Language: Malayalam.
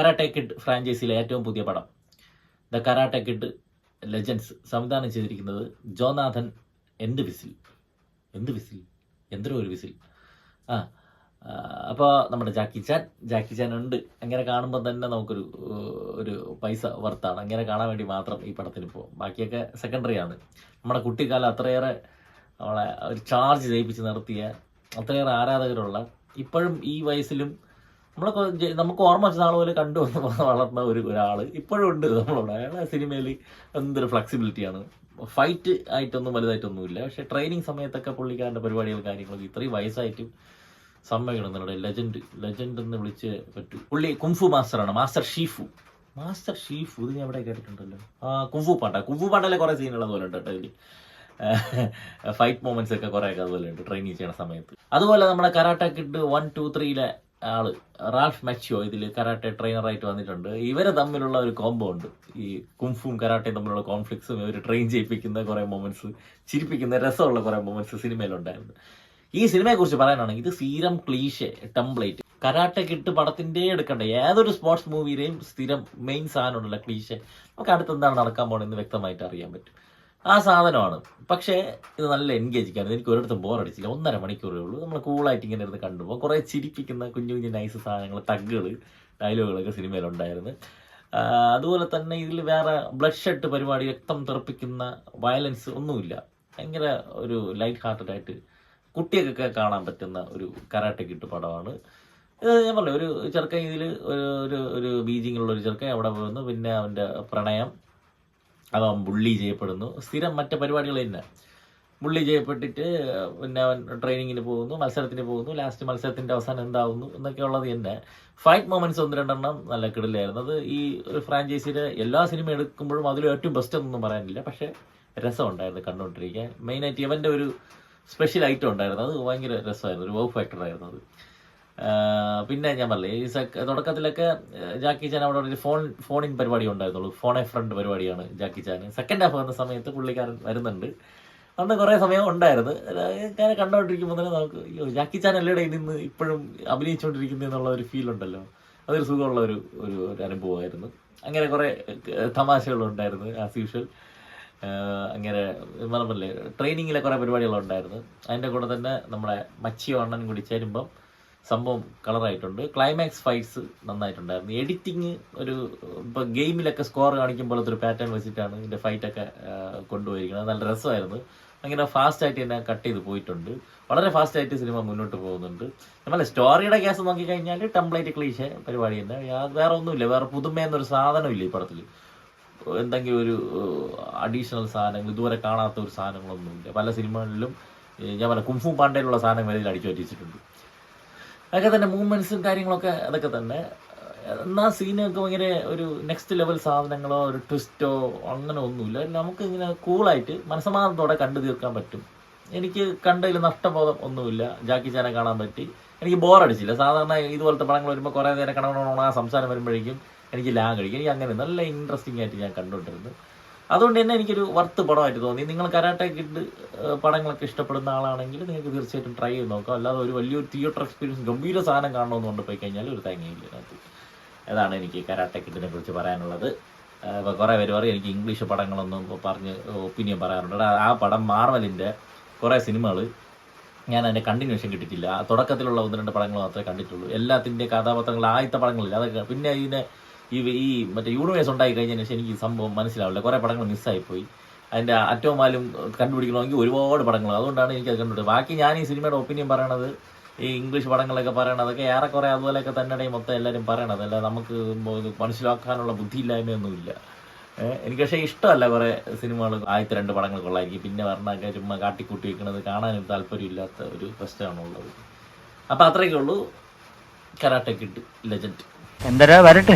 കരാട്ടെ കിഡ് ഫ്രാഞ്ചൈസിയിലെ ഏറ്റവും പുതിയ പടം ദ കരാട്ടെ കിഡ് ലെജൻഡ്സ് സംവിധാനം ചെയ്തിരിക്കുന്നത് ജോനാഥൻ എന്ത് വിസിൽ എന്തോ ഒരു വിസിൽ അപ്പോൾ നമ്മുടെ ജാക്കി ചാൻ ഉണ്ട്. അങ്ങനെ കാണുമ്പോൾ തന്നെ നമുക്കൊരു ഒരു പൈസ വർത്താണ്. അങ്ങനെ കാണാൻ വേണ്ടി മാത്രം ഈ പടത്തിന് പോകും. ബാക്കിയൊക്കെ സെക്കൻഡറി ആണ്. നമ്മുടെ കുട്ടിക്കാലം അത്രയേറെ നമ്മളെ ഒരു ചാർജ് ചെയ്യിപ്പിച്ച് നിർത്തിയ അത്രയേറെ ആരാധകരുള്ള, ഇപ്പോഴും ഈ വയസ്സിലും നമുക്ക് ഓർമ്മ വെച്ച നാൾ പോലെ വളർന്ന ഒരാൾ ഇപ്പോഴും ഉണ്ട് നമ്മളോട്. അയാളെ സിനിമയിൽ എന്തൊരു ഫ്ലെക്സിബിലിറ്റിയാണ്. ഫൈറ്റ് ആയിട്ടൊന്നും വലുതായിട്ടൊന്നുമില്ല, പക്ഷെ ട്രെയിനിങ് സമയത്തൊക്കെ പുള്ളിക്കാരൻ്റെ പരിപാടികൾ കാര്യങ്ങളൊക്കെ ഇത്രയും വയസ്സായിട്ടും സമ്മതിക്കണം. നമ്മുടെ ലെജൻഡ് എന്ന് വിളിച്ച് പറ്റൂ. പുള്ളി കുംഫു മാസ്റ്ററാണ്. മാസ്റ്റർ ഷീഫു ഇത് ഞാൻ എവിടെ കേട്ടിട്ടുണ്ടല്ലോ. കുംഫു പാണ്ടയിലെ കുറേ സീനുകൾ അതുപോലെ ഉണ്ട് കേട്ടോ. ഇതിൽ ഫൈറ്റ് മൊമെന്റ്സ് ഒക്കെ കുറേയൊക്കെ അതുപോലെ ഉണ്ട് ട്രെയിനിങ് ചെയ്യുന്ന സമയത്ത്. അതുപോലെ നമ്മുടെ കരാട്ടെ കിഡ് 1, 2, 3 ആള് റാൽഫ് മെച്ചിയോ ഇതിൽ കരാട്ടെ ട്രെയിനറായിട്ട് വന്നിട്ടുണ്ട്. ഇവരെ തമ്മിലുള്ള ഒരു കോംബോ ഉണ്ട്. ഈ കുംഫും കരാട്ടയും തമ്മിലുള്ള കോൺഫ്ലിക്ട്സും ഇവർ ട്രെയിൻ ചെയ്യിപ്പിക്കുന്ന കുറേ മൊമെന്റ്സ്, ചിരിപ്പിക്കുന്ന രസമുള്ള കുറേ മൊമെന്റ്സ് സിനിമയിലുണ്ടായിരുന്നു. ഈ സിനിമയെക്കുറിച്ച് പറയാനാണെങ്കിൽ ഇത് സ്ഥിരം ക്ലീഷേ ടെംപ്ലേറ്റ്. കരാട്ടെ കിട്ട് പടത്തിൻ്റെ എടുക്കണ്ട ഏതൊരു സ്പോർട്സ് മൂവിയിലെയും സ്ഥിരം മെയിൻ സാധനം ഉണ്ടല്ലോ, ക്ലീഷേ. നമുക്ക് അടുത്ത് എന്താണ് നടക്കാൻ പോകണമെന്ന് വ്യക്തമായിട്ട് അറിയാൻ പറ്റും. ആ സാധനമാണ്. പക്ഷേ ഇത് നല്ല എൻഗേജിക്കാണ്. എനിക്ക് ഒരിടത്തും ബോറടിച്ചില്ല. 1.5 മണിക്കൂറേ ഉള്ളൂ. നമ്മൾ കൂളായിട്ട് ഇങ്ങനെ ഇരുന്ന് കണ്ടുപോകും. കുറേ ചിരിപ്പിക്കുന്ന കുഞ്ഞു നൈസ് സാധനങ്ങൾ, തഗ്ഗുകൾ, ഡയലോഗുകളൊക്കെ സിനിമയിലുണ്ടായിരുന്നു. അതുപോലെ തന്നെ ഇതിൽ വേറെ ബ്ലഡ് ഷെഡ് പരിപാടി, രക്തം തെറിപ്പിക്കുന്ന വയലൻസ് ഒന്നുമില്ല. ഭയങ്കര ഒരു ലൈറ്റ് ഹാർട്ടഡ് ആയിട്ട് കുട്ടികൾക്കൊക്കെ കാണാൻ പറ്റുന്ന ഒരു കരാട്ടെ കിട്ട് പടമാണ്. ഇത് ഞാൻ പറഞ്ഞു, ഒരു ചെറുക്കൻ ഇതിൽ ഒരു ബീജിങ്ങുള്ള ഒരു ചെറുക്കൻ അവിടെ പോകുന്നു. പിന്നെ അവൻ്റെ പ്രണയം, അവൻ ബുള്ളി ചെയ്യപ്പെടുന്നു. സ്ഥിരം മറ്റു പരിപാടികൾ തന്നെ. ബുള്ളി ചെയ്യപ്പെട്ടിട്ട് പിന്നെ അവൻ ട്രെയിനിങ്ങിന് പോകുന്നു, മത്സരത്തിന് പോകുന്നു. ലാസ്റ്റ് മത്സരത്തിൻ്റെ അവസാനം എന്താവുന്നു എന്നൊക്കെ ഉള്ളത് തന്നെ. ഫൈറ്റ് മൊമെന്റ്സ് 1-2 നല്ല കിടിലായിരുന്നു. അത് ഈ ഒരു ഫ്രാഞ്ചൈസിയുടെ എല്ലാ സിനിമ എടുക്കുമ്പോഴും അതിലും ഏറ്റവും ബെസ്റ്റ് എന്നൊന്നും പറയാനില്ല, പക്ഷേ രസമുണ്ടായിരുന്നു കണ്ടുകൊണ്ടിരിക്കാൻ. മെയിനായിട്ട് ഇവൻ്റെ ഒരു സ്പെഷ്യൽ ഐറ്റം ഉണ്ടായിരുന്നു. അത് ഭയങ്കര രസമായിരുന്നു. ഒരു വൗ ഫാക്ടർ ആയിരുന്നു അത്. പിന്നെ ഞാൻ പറഞ്ഞില്ലേ, ഈ തുടക്കത്തിലൊക്കെ ജാക്കി ചാൻ അവിടെ ഒരു ഫോണിൻ പരിപാടി ഉണ്ടായിരുന്നുള്ളൂ. ഫോൺ എ ഫ്രണ്ട് പരിപാടിയാണ് ജാക്കി ചാൻ. സെക്കൻഡ് ഹാഫ് വന്ന സമയത്ത് പുള്ളിക്കാരൻ വരുന്നുണ്ട്. അന്ന് കുറേ സമയം ഉണ്ടായിരുന്നു. ഞാൻ കണ്ടുകൊണ്ടിരിക്കുമ്പോൾ തന്നെ നമുക്ക് ജാക്കി ചാൻ എല്ലാവരുടെ നിന്ന് ഇപ്പോഴും അഭിനയിച്ചുകൊണ്ടിരിക്കുന്നത് എന്നുള്ള ഒരു ഫീൽ ഉണ്ടല്ലോ. അതൊരു സുഖമുള്ള ഒരു അനുഭവമായിരുന്നു. അങ്ങനെ കുറേ തമാശകളുണ്ടായിരുന്നു ആസ് യൂഷ്വൽ. അങ്ങനെ പറഞ്ഞില്ലേ, ട്രെയിനിങ്ങിലെ കുറേ പരിപാടികളുണ്ടായിരുന്നു. അതിൻ്റെ കൂടെ തന്നെ നമ്മുടെ മച്ചിയോ അണ്ണൻ കൂടി ചേരുമ്പം സംഭവം കളറായിട്ടുണ്ട്. ക്ലൈമാക്സ് ഫൈറ്റ്സ് നന്നായിട്ടുണ്ടായിരുന്നു. എഡിറ്റിങ് ഇപ്പോൾ ഗെയിമിലൊക്കെ സ്കോർ കാണിക്കുമ്പോഴത്തെ ഒരു പാറ്റേൺ വെച്ചിട്ടാണ് ഇതിൻ്റെ ഫൈറ്റൊക്കെ കൊണ്ടുപോയിരിക്കുന്നത്. നല്ല രസമായിരുന്നു. അങ്ങനെ ഫാസ്റ്റായിട്ട് തന്നെ കട്ട് ചെയ്ത് പോയിട്ടുണ്ട്. വളരെ ഫാസ്റ്റായിട്ട് സിനിമ മുന്നോട്ട് പോകുന്നുണ്ട്. നമ്മളെ സ്റ്റോറിയുടെ കേസ് നോക്കിക്കഴിഞ്ഞാൽ ടെംപ്ലേറ്റ് ക്ലീഷേ പരിപാടി തന്നെ. വേറെ ഒന്നുമില്ല, വേറെ പുതുമയെന്നൊരു സാധനമില്ല ഈ പടത്തിൽ. എന്തെങ്കിലും ഒരു അഡീഷണൽ സാധനങ്ങൾ, ഇതുവരെ കാണാത്ത ഒരു സാധനങ്ങളൊന്നുമില്ല. പല സിനിമകളിലും ഞാൻ പറഞ്ഞ കുംഫു പാണ്ടയിലുള്ള സാധനം വരെ അടിച്ചു പറ്റിച്ചിട്ടുണ്ട്. അതൊക്കെ തന്നെ മൂവ്മെൻറ്റ്സും കാര്യങ്ങളൊക്കെ അതൊക്കെ തന്നെ. എന്നാൽ സീനൊക്കെ ഭയങ്കര ഒരു നെക്സ്റ്റ് ലെവൽ സാധനങ്ങളോ ഒരു ട്വിസ്റ്റോ അങ്ങനെ ഒന്നുമില്ല. നമുക്ക് ഇങ്ങനെ കൂളായിട്ട് മനസ്സമാധാനത്തോടെ കണ്ടു തീർക്കാൻ പറ്റും. എനിക്ക് കണ്ടതിൽ നഷ്ടബോധം ഒന്നുമില്ല. ജാക്കി ചാനെ കാണാൻ പറ്റി. എനിക്ക് ബോറടിച്ചില്ല. സാധാരണ ഇതുപോലത്തെ പടങ്ങൾ വരുമ്പോൾ കുറേ നേരം കണക്കണോണ സംസാരം വരുമ്പോഴേക്കും എനിക്ക് ലാഗ് അടിക്കും. എനിക്ക് അങ്ങനെ നല്ല ഇൻട്രസ്റ്റിംഗ് ആയിട്ട് ഞാൻ കണ്ടുകൊണ്ടിരുന്നു. അതുകൊണ്ട് തന്നെ എനിക്കൊരു വർത്ത് പടമായിട്ട് തോന്നി. നിങ്ങൾ കരാട്ടെ കിഡ് പടങ്ങളൊക്കെ ഇഷ്ടപ്പെടുന്ന ആളാണെങ്കിൽ നിങ്ങൾക്ക് തീർച്ചയായിട്ടും ട്രൈ ചെയ്ത് നോക്കാം. അല്ലാതെ ഒരു വലിയൊരു തിയേറ്റർ എക്സ്പീരിയൻസ് ഗംഭീര സാധനം കാണണമെന്ന് കൊണ്ടുപോയി കഴിഞ്ഞാൽ ഒരു തേങ്ങയില്ല അതിനകത്ത്. അതാണ് എനിക്ക് കരാട്ടെ കിഡിനെ കുറിച്ച് പറയാനുള്ളത്. ഇപ്പോൾ കുറേ പേര് പറയും എനിക്ക് ഇംഗ്ലീഷ് പടങ്ങളൊന്നും പറഞ്ഞ് ഒപ്പീനിയൻ പറയാറുണ്ട്. ആ പടം മാർവലിൻ്റെ കുറേ സിനിമകൾ ഞാൻ അതിൻ്റെ കണ്ടിന്യൂഷൻ കിട്ടിയിട്ടില്ല. തുടക്കത്തിലുള്ള 1-2 പടങ്ങൾ മാത്രമേ കണ്ടിട്ടുള്ളൂ. എല്ലാത്തിൻ്റെ കഥാപാത്രങ്ങൾ ആദ്യത്തെ പടങ്ങളില്ല. അതൊക്കെ പിന്നെ ഇതിനെ ഈ മറ്റേ യൂണിവേഴ്സ് ഉണ്ടായി കഴിഞ്ഞതിന് ശേഷം എനിക്ക് സംഭവം മനസ്സിലാവില്ല. കുറേ പടങ്ങൾ മിസ്സായിപ്പോയി. അതിൻ്റെ അറ്റവും മാലും കണ്ടുപിടിക്കണമെങ്കിൽ ഒരുപാട് പടങ്ങൾ. അതുകൊണ്ടാണ് എനിക്കത് കണ്ടുപിടിച്ചത്. ബാക്കി ഞാൻ ഈ സിനിമയുടെ ഒപ്പീനിയൻ പറയണത്, ഈ ഇംഗ്ലീഷ് പടങ്ങളൊക്കെ പറയണതൊക്കെ ഏറെക്കുറെ അതുപോലെയൊക്കെ തന്നെ മൊത്തം എല്ലാവരും പറയണത്. അല്ല നമുക്ക് മനസ്സിലാക്കാനുള്ള ബുദ്ധിയില്ലായ്മയൊന്നുമില്ല. എനിക്ക് പക്ഷേ ഇഷ്ടമല്ല കുറേ സിനിമകൾ. ആദ്യത്തെ 2 പടങ്ങൾ കൊള്ളായിരിക്കും, പിന്നെ പറഞ്ഞൊക്കെ ചുമ്മാ കാട്ടിക്കൂട്ടി വെക്കുന്നത് കാണാനും താല്പര്യമില്ലാത്ത ഒരു പ്രശ്നമാണുള്ളത്. അപ്പോൾ അത്രയൊക്കെ ഉള്ളൂ. Karate kid legend. എന്തരാ വരട്ടെ.